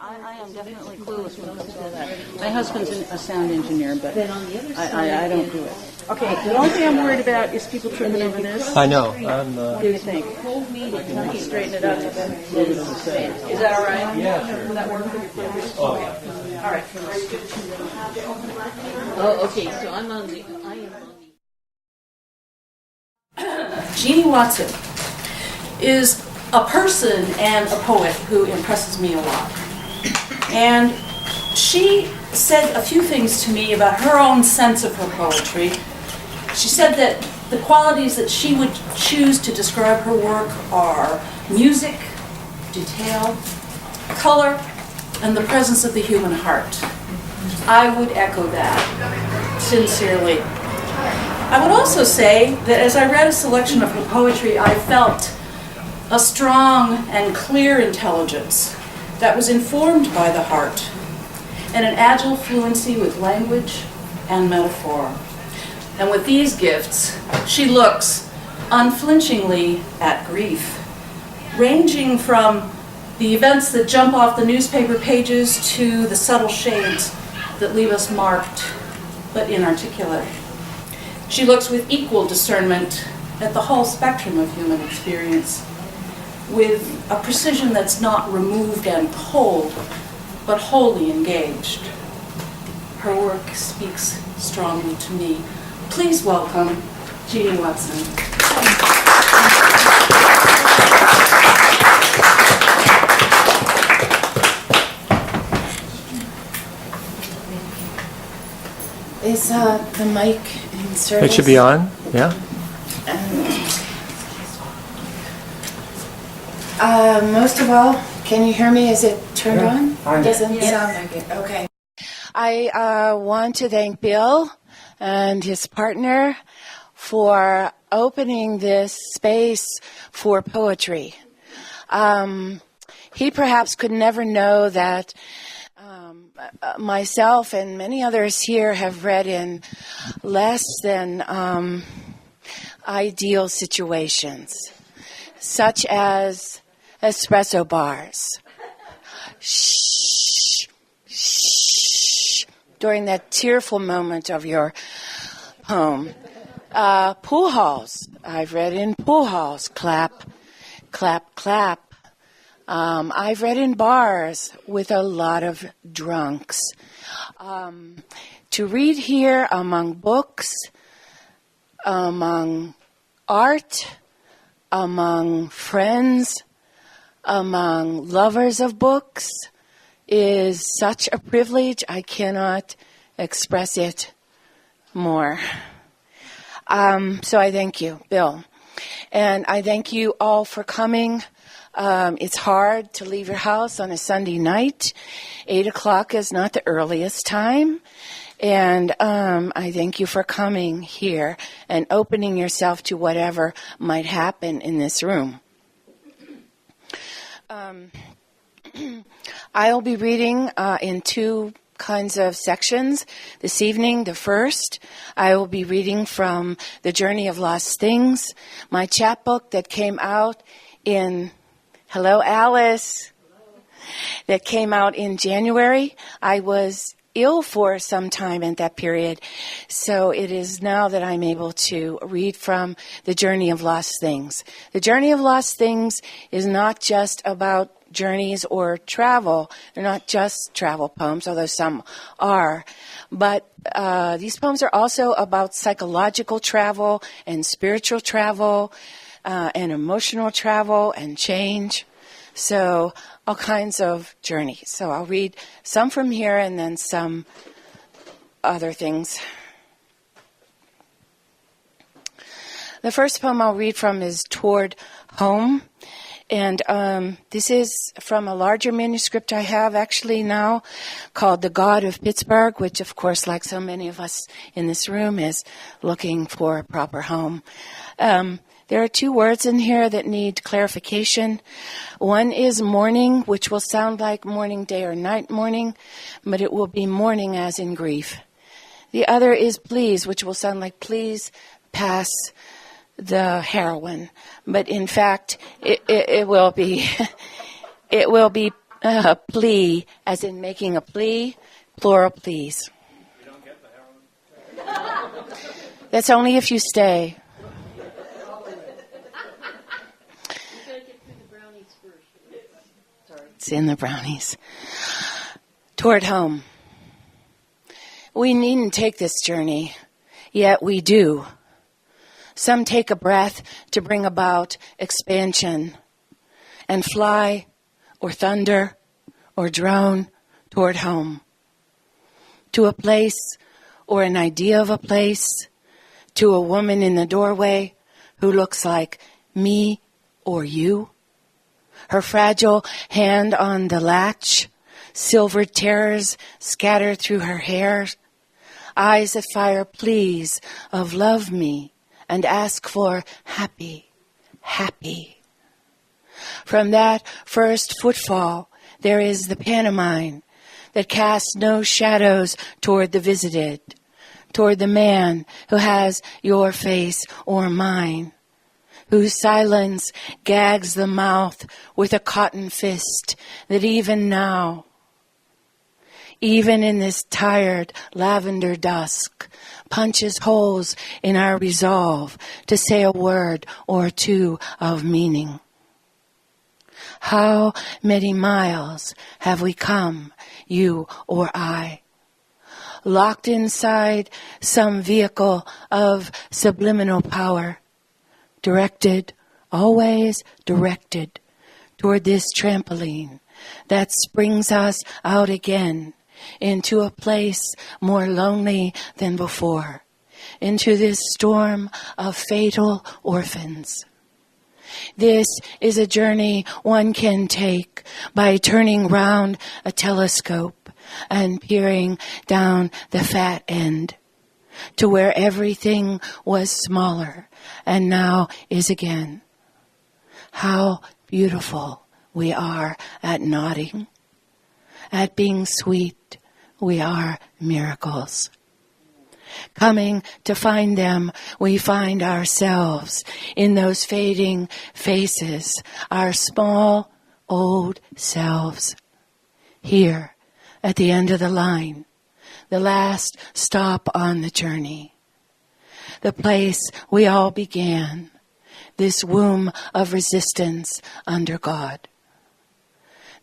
I am definitely clueless when it comes to that. My husband's a sound engineer, but I don't do it. Okay, the only thing I'm worried about is people tripping over this. I know. What do you think? Straighten it up a bit. Is that all right? Yeah, sure. Will that work for your fingers? Oh, yeah. All right. Oh, okay, so I am on the... Jeannie Watson is a person and a poet who impresses me a lot. And she said a few things to me about her own sense of her poetry. She said that the qualities that she would choose to describe her work are music, detail, color, and the presence of the human heart. I would echo that sincerely. I would also say that as I read a selection of her poetry, I felt a strong and clear intelligence that was informed by the heart, and an agile fluency with language and metaphor. And with these gifts, she looks unflinchingly at grief, ranging from the events that jump off the newspaper pages to the subtle shades that leave us marked but inarticulate. She looks with equal discernment at the whole spectrum of human experience, with a precision that's not removed and cold, but wholly engaged. Her work speaks strongly to me. Please welcome Jeannie Watson. Is the mic in service? It should be on, yeah? Most of all, can you hear me? Is it turned on? on. Doesn't sound like it. Okay. I want to thank Bill and his partner for opening this space for poetry. He perhaps could never know that myself and many others here have read in less than ideal situations, such as espresso bars. Shh, shh, during that tearful moment of your poem. Pool halls. I've read in pool halls. Clap, clap, clap. I've read in bars with a lot of drunks. To read here among books, among art, among friends, among lovers of books is such a privilege. I cannot express it more. So I thank you, Bill. And I thank you all for coming. It's hard to leave your house on a Sunday night. 8 o'clock is not the earliest time. And I thank you for coming here and opening yourself to whatever might happen in this room. I'll be reading in two kinds of sections. This evening, the first, I will be reading from The Journey of Lost Things, my chapbook that came out in, hello Alice, that came out in January. I was ill for some time at that period, so it is now that I'm able to read from The Journey of Lost Things. The Journey of Lost Things is not just about journeys or travel. They're not just travel poems, although some are. But these poems are also about psychological travel and spiritual travel and emotional travel and change. So all kinds of journeys. So I'll read some from here and then some other things. The first poem I'll read from is Toward Home. And this is from a larger manuscript I have actually now called The God of Pittsburgh, which, of course, like so many of us in this room, is looking for a proper home. There are two words in here that need clarification. One is morning, which will sound like morning, day, or night morning, but it will be mourning as in grief. The other is please, which will sound like please pass the heroin, but in fact, it will be Plea, as in making a plea, plural please. That's only if you stay. It's in the brownies. Toward home. We needn't take this journey, yet we do. Some take a breath to bring about expansion and fly or thunder or drone toward home. To a place or an idea of a place, to a woman in the doorway who looks like me or you. Her fragile hand on the latch, silvered terrors scattered through her hair, eyes that fire pleas of love me and ask for happy, happy. From that first footfall, there is the pantomime that casts no shadows toward the visited, toward the man who has your face or mine, whose silence gags the mouth with a cotton fist that even now, even in this tired lavender dusk, punches holes in our resolve to say a word or two of meaning. How many miles have we come, you or I, locked inside some vehicle of subliminal power, directed, always directed, toward this trampoline that springs us out again into a place more lonely than before, into this storm of fatal orphans. This is a journey one can take by turning round a telescope and peering down the fat end to where everything was smaller and now is again. How beautiful we are at nodding, at being sweet. We are miracles. Coming to find them, we find ourselves in those fading faces, our small, old selves. Here, at the end of the line, the last stop on the journey. The place we all began, this womb of resistance under God.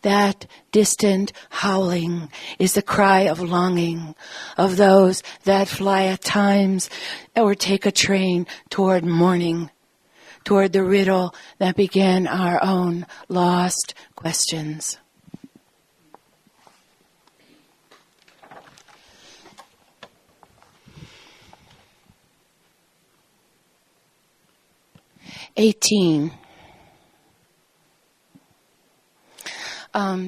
That distant howling is the cry of longing of those that fly at times or take a train toward morning, toward the riddle that began our own lost questions.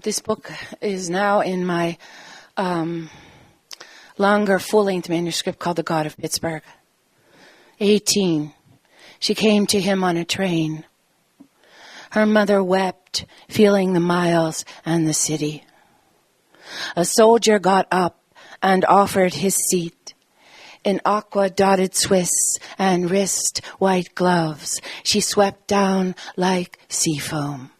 This book is now in my longer full-length manuscript called The God of Pittsburgh. 18. She came to him on a train. Her mother wept, feeling the miles and the city. A soldier got up and offered his seat. In aqua-dotted Swiss and wrist-white gloves, she swept down like sea foam.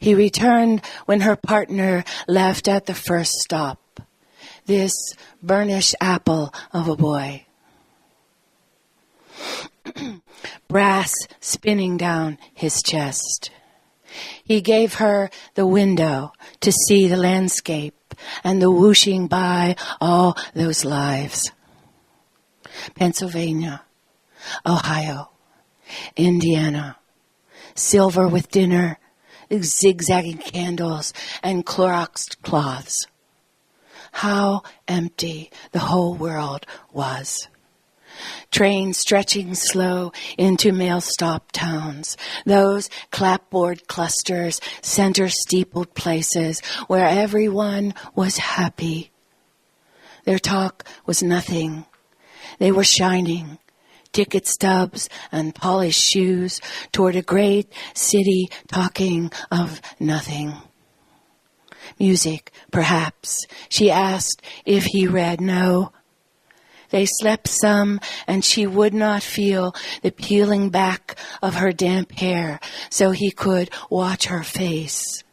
He returned when her partner left at the first stop, this burnished apple of a boy. Brass spinning down his chest. He gave her the window to see the landscape and the whooshing by all those lives. Pennsylvania, Ohio, Indiana, silver with dinner, zigzagging candles and Cloroxed cloths. How empty the whole world was. Trains stretching slow into mail-stop towns, those clapboard clusters, center-steepled places where everyone was happy. Their talk was nothing. They were shining, ticket stubs and polished shoes toward a great city talking of nothing. Music, perhaps. She asked if he read. No. They slept some, and she would not feel the peeling back of her damp hair so he could watch her face,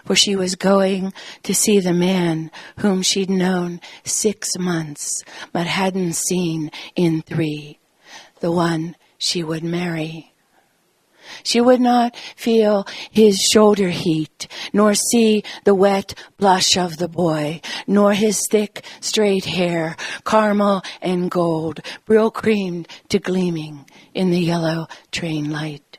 for she was going to see the man whom she'd known 6 months, but hadn't seen in 3, the one she would marry. She would not feel his shoulder heat, nor see the wet blush of the boy, nor his thick, straight hair, caramel and gold, brill-creamed to gleaming in the yellow train light.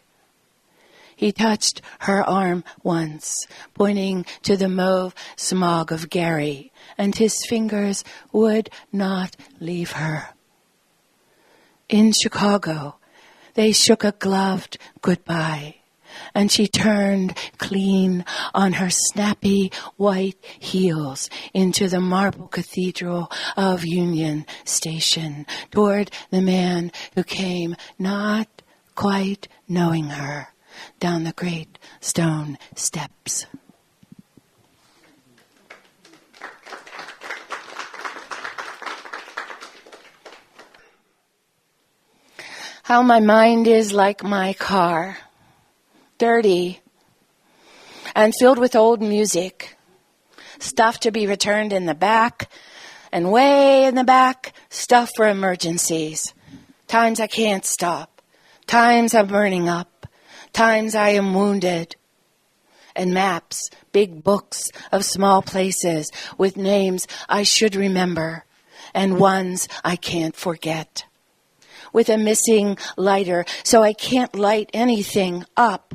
He touched her arm once, pointing to the mauve smog of Gary, and his fingers would not leave her. In Chicago, they shook a gloved goodbye, and she turned clean on her snappy white heels into the marble cathedral of Union Station toward the man who came not quite knowing her down the great stone steps. How my mind is like my car, dirty and filled with old music, stuff to be returned in the back, and way in the back, stuff for emergencies. Times I can't stop, times I'm burning up, times I am wounded. And maps, big books of small places with names I should remember and ones I can't forget. With a missing lighter so I can't light anything up.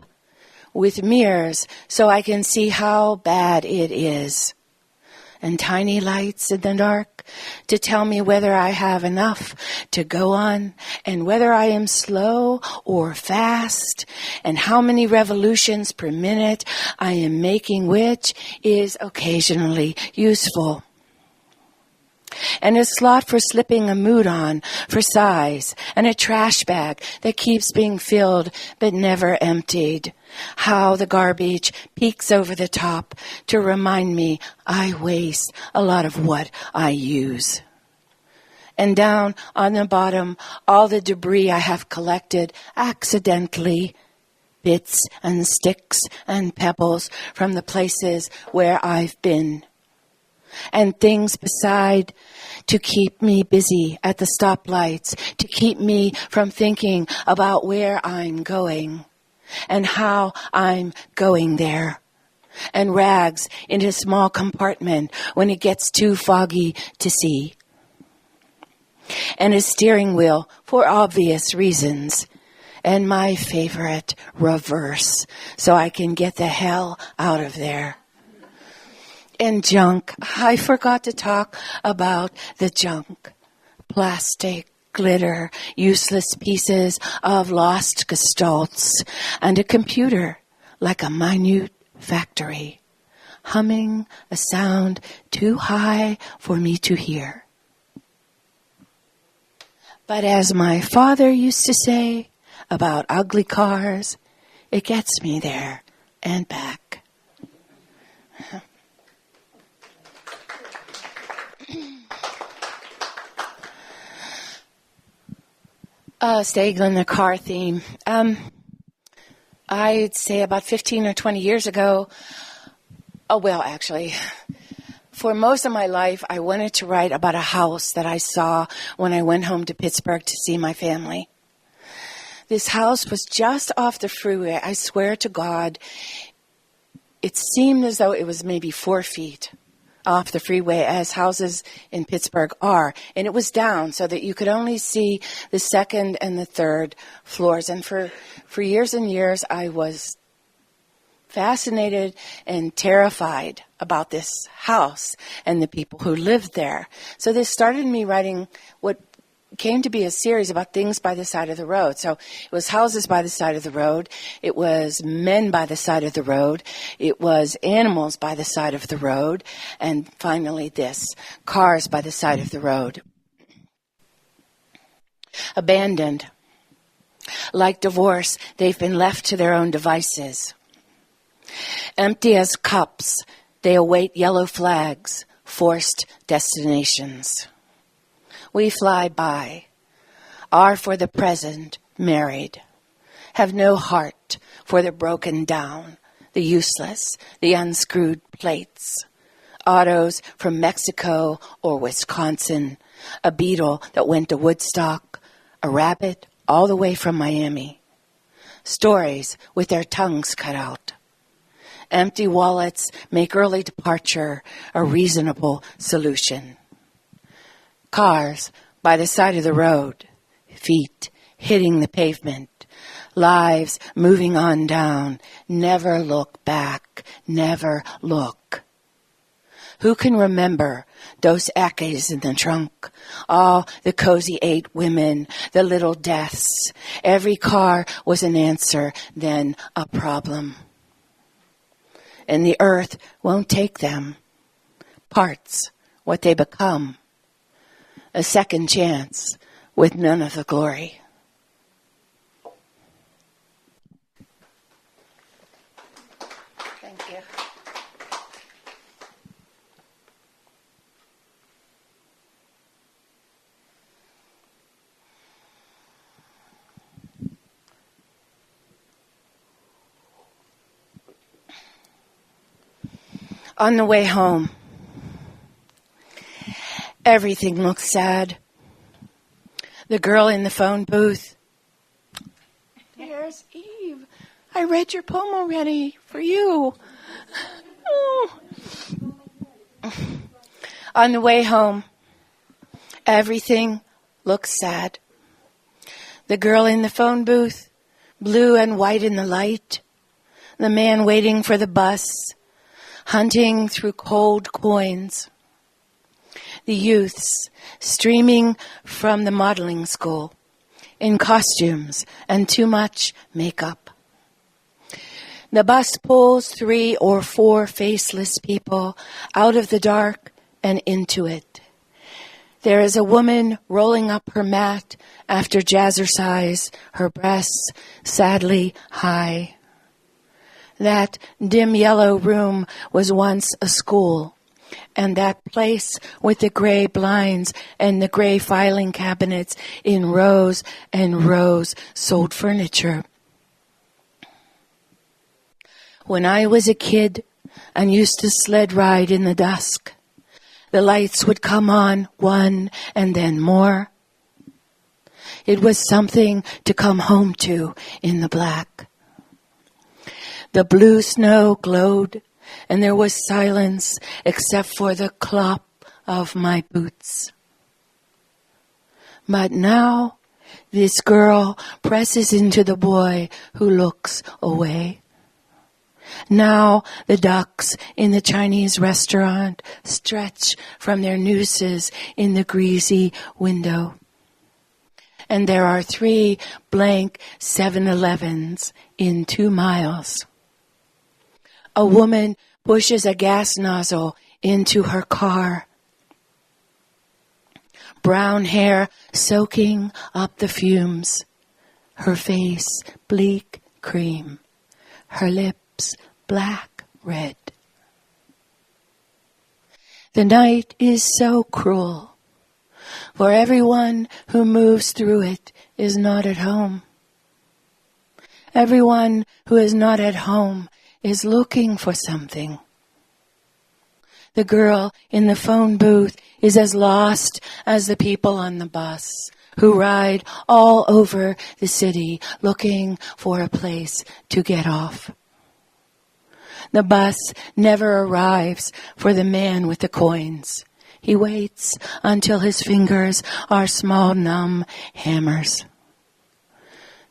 With mirrors so I can see how bad it is. And tiny lights in the dark to tell me whether I have enough to go on and whether I am slow or fast and how many revolutions per minute I am making, which is occasionally useful. And a slot for slipping a mood on for size, and a trash bag that keeps being filled but never emptied. How the garbage peeks over the top to remind me I waste a lot of what I use. And down on the bottom, all the debris I have collected accidentally, bits and sticks and pebbles from the places where I've been. And things beside to keep me busy at the stoplights, to keep me from thinking about where I'm going and how I'm going there. And rags in a small compartment when it gets too foggy to see. And a steering wheel for obvious reasons. And my favorite, reverse, so I can get the hell out of there. And junk. I forgot to talk about the junk. Plastic, glitter, useless pieces of lost gestalts, and a computer like a minute factory, humming a sound too high for me to hear. But as my father used to say about ugly cars, it gets me there and back. Staying on the car theme. I'd say about 15 or 20 years ago, for most of my life, I wanted to write about a house that I saw when I went home to Pittsburgh to see my family. This house was just off the freeway. I swear to God, it seemed as though it was maybe 4 feet off the freeway, as houses in Pittsburgh are. And it was down so that you could only see the second and the third floors. And for years and years, I was fascinated and terrified about this house and the people who lived there. So this started me writing what came to be a series about things by the side of the road. So it was houses by the side of the road. It was men by the side of the road. It was animals by the side of the road. And finally this, cars by the side of the road. Abandoned. Like divorce, they've been left to their own devices. Empty as cups, they await yellow flags, forced destinations. We fly by, are for the present married, have no heart for the broken down, the useless, the unscrewed plates. Autos from Mexico or Wisconsin, a beetle that went to Woodstock, a rabbit all the way from Miami. Stories with their tongues cut out. Empty wallets make early departure a reasonable solution. Cars by the side of the road, feet hitting the pavement, lives moving on down, never look back, never look. Who can remember those Akes in the trunk, all the cozy 8 women, the little deaths? Every car was an answer, then a problem. And the earth won't take them. Parts, what they become. A second chance with none of the glory. Thank you. On the way home, everything looks sad. The girl in the phone booth. There's Eve. I read your poem already for you. Oh. On the way home, everything looks sad. The girl in the phone booth, blue and white in the light. The man waiting for the bus, hunting through cold coins. The youths streaming from the modeling school in costumes and too much makeup. The bus pulls 3 or 4 faceless people out of the dark and into it. There is a woman rolling up her mat after jazzercise, her breasts sadly high. That dim yellow room was once a school, and that place with the gray blinds and the gray filing cabinets in rows and rows sold furniture. When I was a kid and used to sled ride in the dusk, the lights would come on one and then more. It was something to come home to in the black. The blue snow glowed, and there was silence except for the clop of my boots. But now, this girl presses into the boy who looks away. Now, the ducks in the Chinese restaurant stretch from their nooses in the greasy window. And there are 3 blank 7-Elevens in 2 miles. A woman pushes a gas nozzle into her car. Brown hair soaking up the fumes. Her face bleak cream. Her lips black red. The night is so cruel, for everyone who moves through it is not at home. Everyone who is not at home is looking for something. The girl in the phone booth is as lost as the people on the bus who ride all over the city looking for a place to get off. The bus never arrives for the man with the coins. He waits until his fingers are small, numb hammers.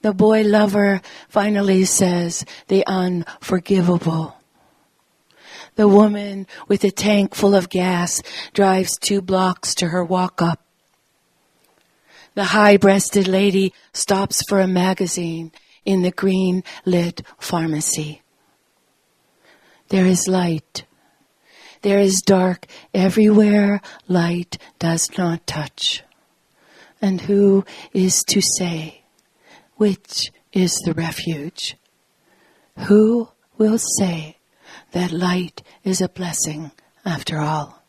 The boy lover finally says the unforgivable. The woman with a tank full of gas drives 2 blocks to her walk-up. The high-breasted lady stops for a magazine in the green-lit pharmacy. There is light. There is dark everywhere light does not touch. And who is to say which is the refuge? Who will say that light is a blessing after all?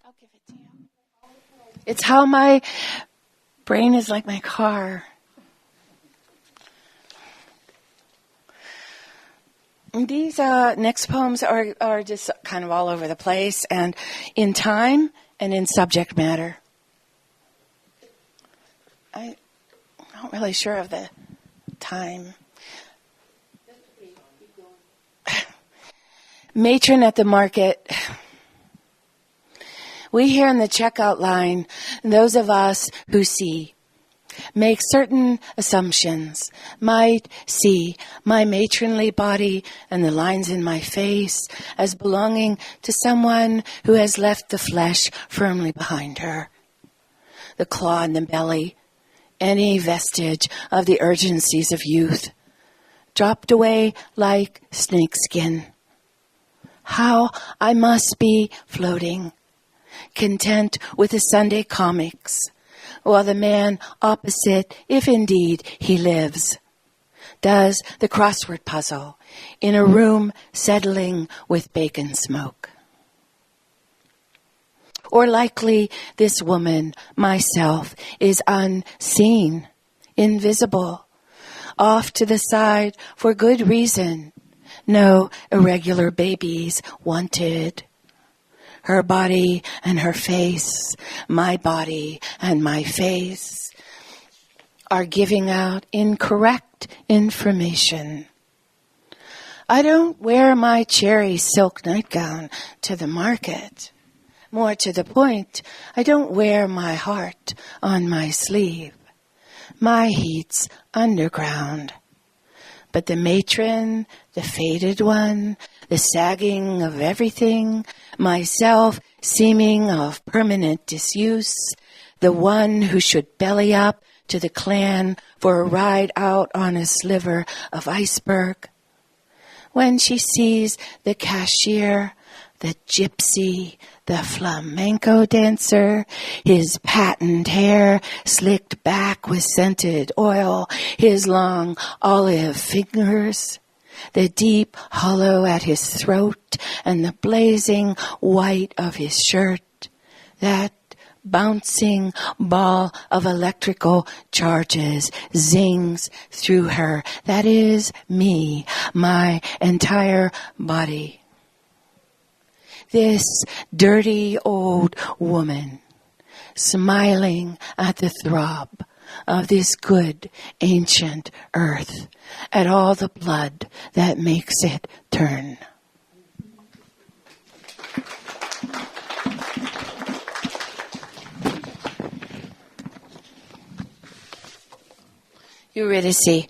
I'll give it to you. It's how my brain is like my car. And these next poems are just kind of all over the place and in time and in subject matter. I'm not really sure of the time. Matron at the market. We hear in the checkout line, those of us who see, make certain assumptions, might see my matronly body and the lines in my face as belonging to someone who has left the flesh firmly behind her. The claw in the belly, any vestige of the urgencies of youth, dropped away like snakeskin. How I must be floating, content with the Sunday comics, while the man opposite, if indeed he lives, does the crossword puzzle in a room settling with bacon smoke. Or likely this woman, myself, is unseen, invisible, off to the side for good reason. No irregular babies wanted. Her body and her face, my body and my face, are giving out incorrect information. I don't wear my cherry silk nightgown to the market. More to the point, I don't wear my heart on my sleeve. My heat's underground. But the matron, the faded one, the sagging of everything, myself seeming of permanent disuse, the one who should belly up to the clan for a ride out on a sliver of iceberg. When she sees the cashier, the gypsy, the flamenco dancer, his patent hair slicked back with scented oil, his long olive fingers, the deep hollow at his throat, and the blazing white of his shirt, that bouncing ball of electrical charges zings through her. That is me, my entire body. This dirty old woman, smiling at the throb of this good ancient earth, at all the blood that makes it turn. Eurydice,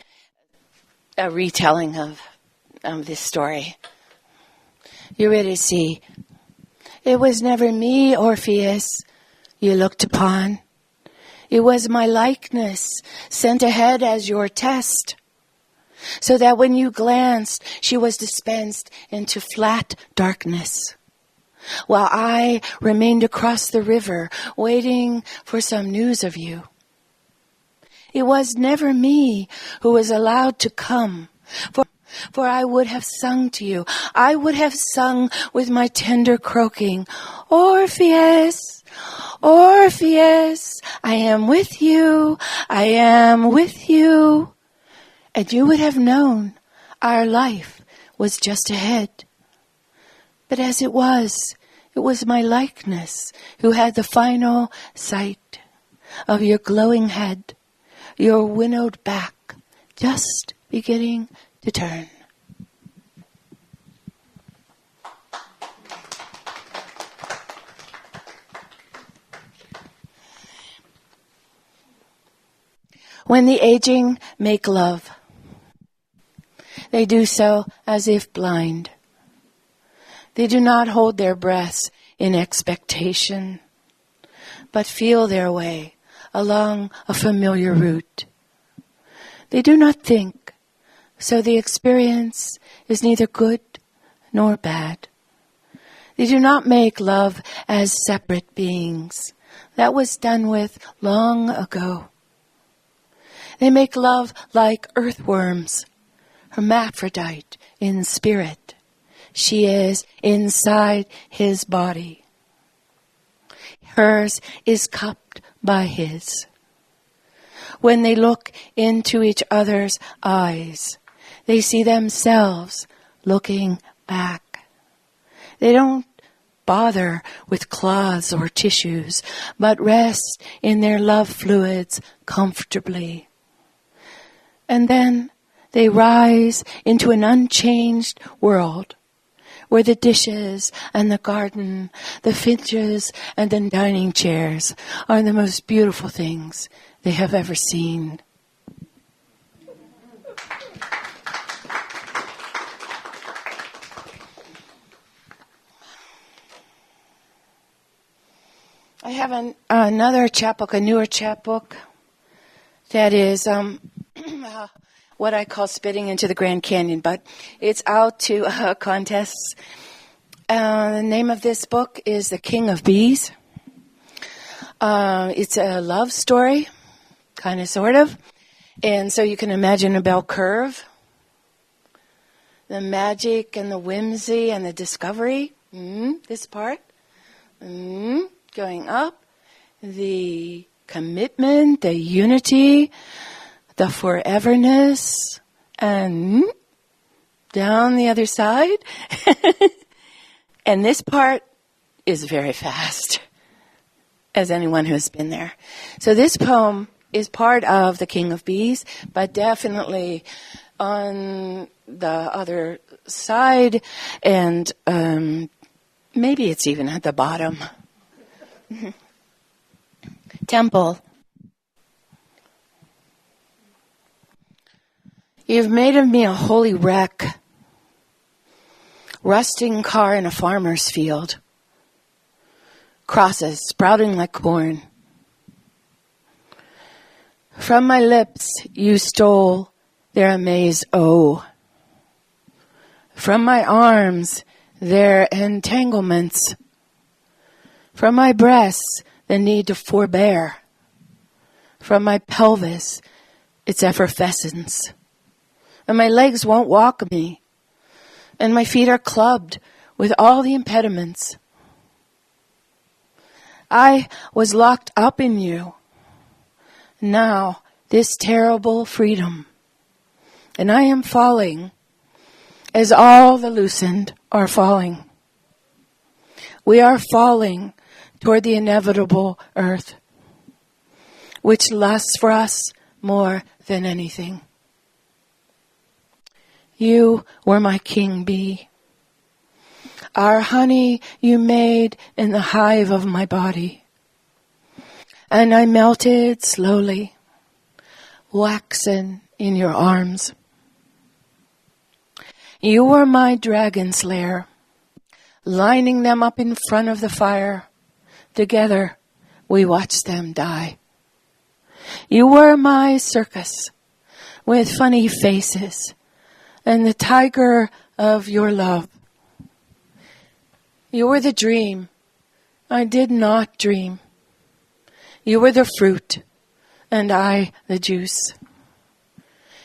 a retelling of this story. Eurydice, it was never me, Orpheus, you looked upon. It was my likeness sent ahead as your test, so that when you glanced, she was dispensed into flat darkness, while I remained across the river, waiting for some news of you. It was never me who was allowed to come, for I would have sung to you. I would have sung with my tender croaking, Orpheus, Orpheus, I am with you, I am with you. And you would have known our life was just ahead. But as it was my likeness who had the final sight of your glowing head, your winnowed back, just beginning to turn. When the aging make love, they do so as if blind. They do not hold their breaths in expectation, but feel their way along a familiar route. They do not think, so the experience is neither good nor bad. They do not make love as separate beings. That was done with long ago. They make love like earthworms, hermaphrodite in spirit. She is inside his body. Hers is cupped by his. When they look into each other's eyes, they see themselves looking back. They don't bother with cloths or tissues, but rest in their love fluids comfortably. And then they rise into an unchanged world where the dishes and the garden, the finches and the dining chairs are the most beautiful things they have ever seen. I have another chapbook, a newer chapbook, that is what I call spitting into the Grand Canyon, but it's out to contests. The name of this book is The King of Bees. It's a love story, kind of, sort of. And so you can imagine a bell curve, the magic and the whimsy and the discovery. This part. Going up, the commitment, the unity, the foreverness, and down the other side. And this part is very fast, as anyone who has been there. So this poem is part of The King of Bees, but definitely on the other side, and maybe it's even at the bottom. Temple. You've made of me a holy wreck, rusting car in a farmer's field, crosses sprouting like corn. From my lips you stole their amazed oh. From my arms their entanglements. From my breasts, the need to forbear. From my pelvis, its effervescence. And my legs won't walk me. And my feet are clubbed with all the impediments. I was locked up in you. Now, this terrible freedom. And I am falling as all the loosened are falling. We are falling toward the inevitable earth, which lusts for us more than anything. You were my king bee. Our honey you made in the hive of my body. And I melted slowly, waxen in your arms. You were my dragon slayer, lining them up in front of the fire. Together, we watched them die. You were my circus, with funny faces, and the tiger of your love. You were the dream I did not dream. You were the fruit, and I the juice.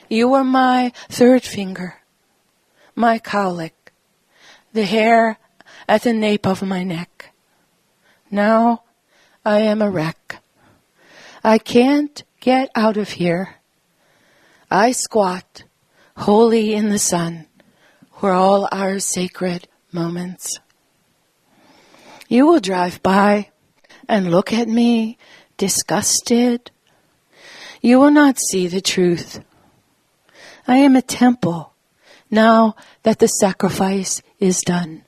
You were my third finger, my cowlick, the hair at the nape of my neck. Now I am a wreck. I can't get out of here. I squat, holy in the sun, where all our sacred moments. You will drive by and look at me, disgusted. You will not see the truth. I am a temple, now that the sacrifice is done.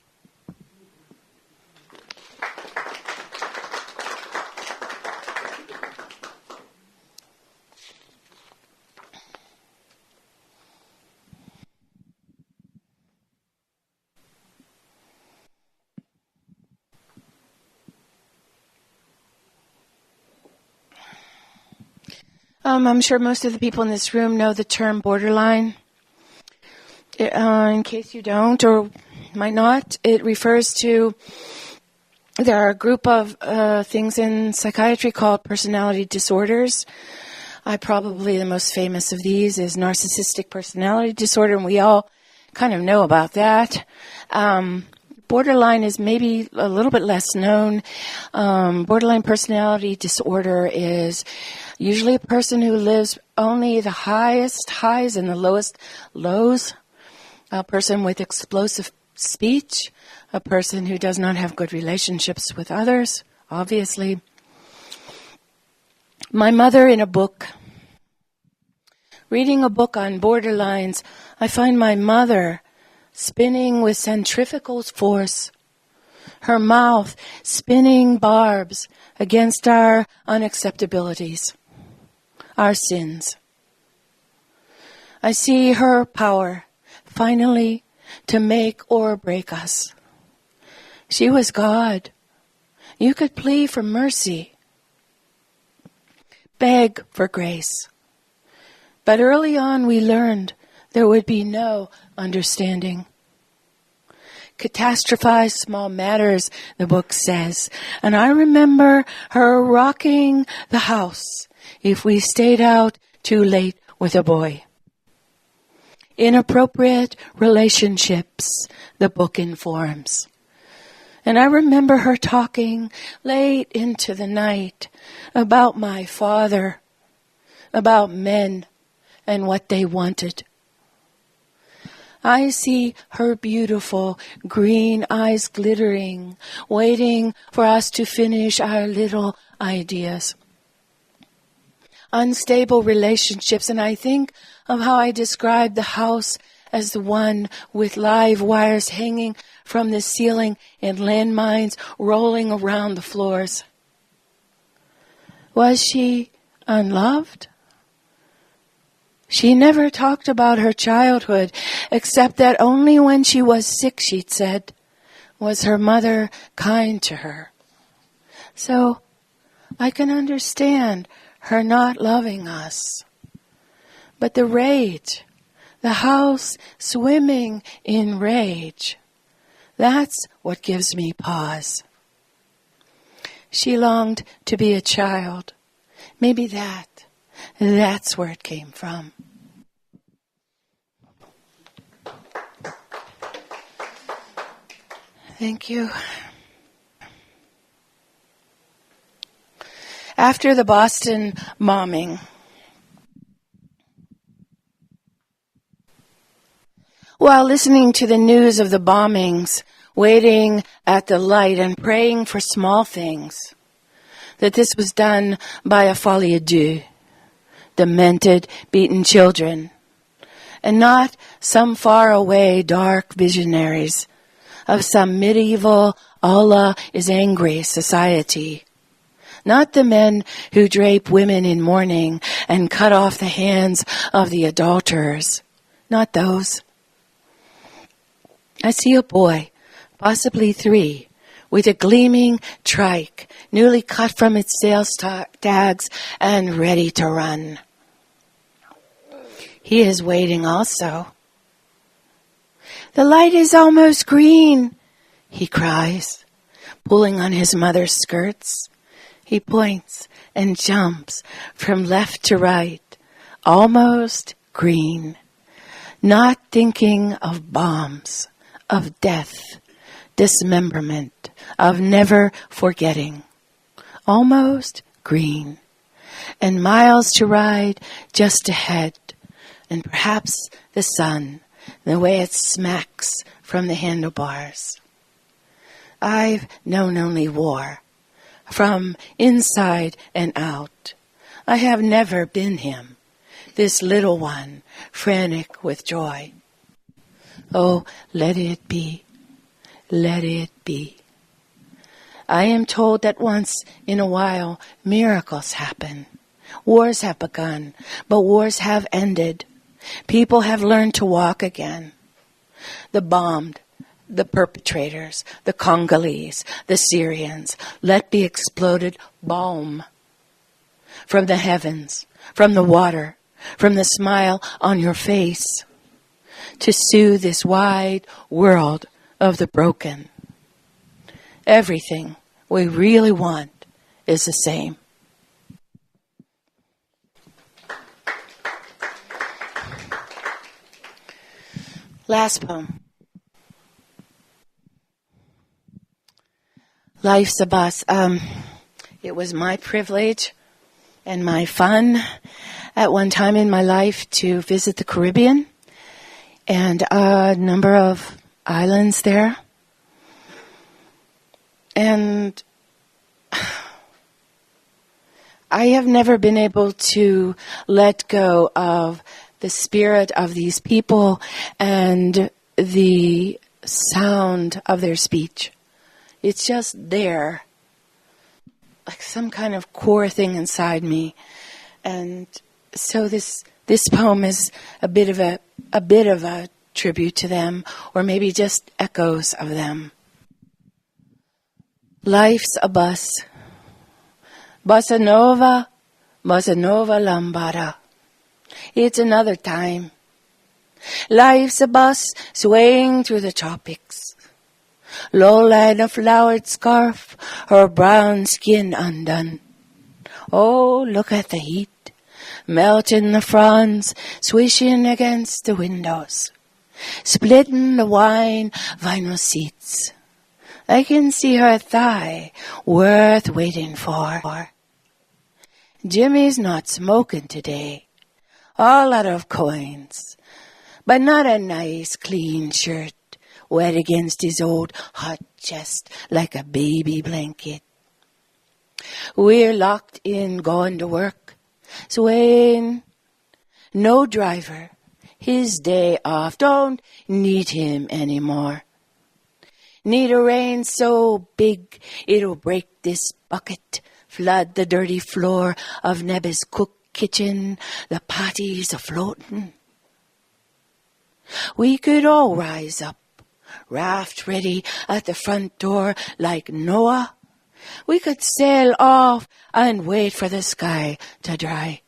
I'm sure most of the people in this room know the term borderline. In case you don't or might not, it refers to, there are a group of things in psychiatry called personality disorders. Probably the most famous of these is narcissistic personality disorder, and we all kind of know about that. borderline is maybe a little bit less known. Borderline personality disorder is usually a person who lives only the highest highs and the lowest lows. A person with explosive speech, a person who does not have good relationships with others, obviously. My mother in a book, reading a book on borderlines, I find my mother spinning with centrifugal force, her mouth spinning barbs against our unacceptabilities, our sins. I see her power, finally, to make or break us. She was God. You could plead for mercy, beg for grace. But early on we learned there would be no understanding. Catastrophize small matters, the book says. And I remember her rocking the house if we stayed out too late with a boy. Inappropriate relationships, the book informs. And I remember her talking late into the night about my father, about men and what they wanted. I see her beautiful green eyes glittering, waiting for us to finish our little ideas. Unstable relationships, and I think of how I described the house as the one with live wires hanging from the ceiling and landmines rolling around the floors. Was she unloved? She never talked about her childhood, except that only when she was sick, she'd said, was her mother kind to her. So I can understand her not loving us. But the rage, the house swimming in rage, that's what gives me pause. She longed to be a child. Maybe that's where it came from. Thank you. After the Boston bombing, while listening to the news of the bombings, waiting at the light and praying for small things, that this was done by a folie à deux, demented, beaten children, and not some far-away dark visionaries of some medieval Allah is angry society. Not the men who drape women in mourning and cut off the hands of the adulterers. Not those. I see a boy, possibly 3, with a gleaming trike, newly cut from its sales tags and ready to run. He is waiting also. The light is almost green, he cries, pulling on his mother's skirts. He points and jumps from left to right, almost green, not thinking of bombs, of death, dismemberment, of never forgetting. Almost green, and miles to ride just ahead, and perhaps the sun, the way it smacks from the handlebars. I've known only war, from inside and out. I have never been him, this little one, frantic with joy. Oh, let it be, let it be. I am told that once in a while miracles happen. Wars have begun, but wars have ended. People have learned to walk again. The bombed, the perpetrators, the Congolese, the Syrians, let be exploded balm from the heavens, from the water, from the smile on your face, to soothe this wide world of the broken. Everything we really want is the same. Last poem. Life's a bus. It was my privilege and my fun at one time in my life to visit the Caribbean and a number of islands there. And I have never been able to let go of the spirit of these people and the sound of their speech. It's just there, like some kind of core thing inside me. And so this poem is a bit of a tribute to them, or maybe just echoes of them. Life's a bus. Bossa nova lambada. It's another time. Life's a bus swaying through the tropics. Lowline, a flowered scarf, her brown skin undone. Oh, look at the heat, melting the fronds, swishing against the windows, splitting the wine vinyl seats. I can see her thigh, worth waiting for. Jimmy's not smoking today, all out of coins, but not a nice clean shirt, wet against his old hot chest like a baby blanket. We're locked in, going to work, swaying. No driver, his day off, don't need him anymore. Need a rain so big it'll break this bucket, flood the dirty floor of Neba's cook kitchen, the potties a-floating. We could all rise up, raft ready at the front door like Noah. We could sail off and wait for the sky to dry.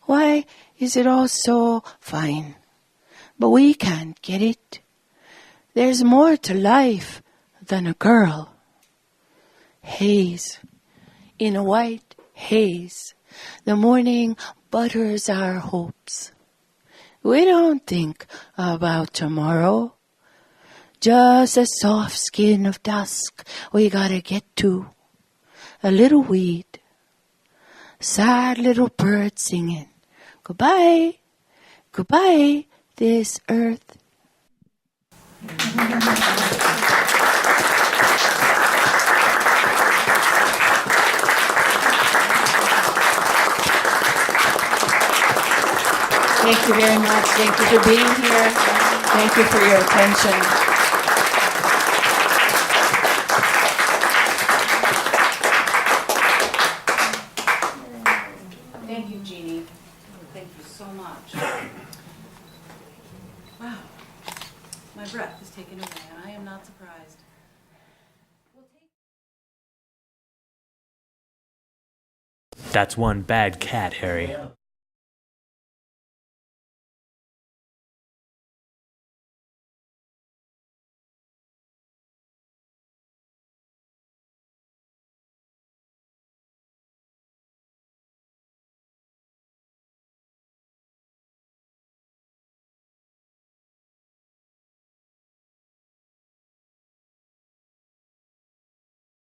Why is it all so fine, but we can't get it? There's more to life than a girl. Haze, in a white haze, the morning butters our hopes. We don't think about tomorrow, just a soft skin of dusk we gotta get to. A little weed, sad little bird singing, goodbye, goodbye, this earth. Thank you very much. Thank you for being here. Thank you for your attention. Thank you, Jeannie. Thank you so much. Wow. My breath is taken away, and I am not surprised. That's one bad cat, Harry.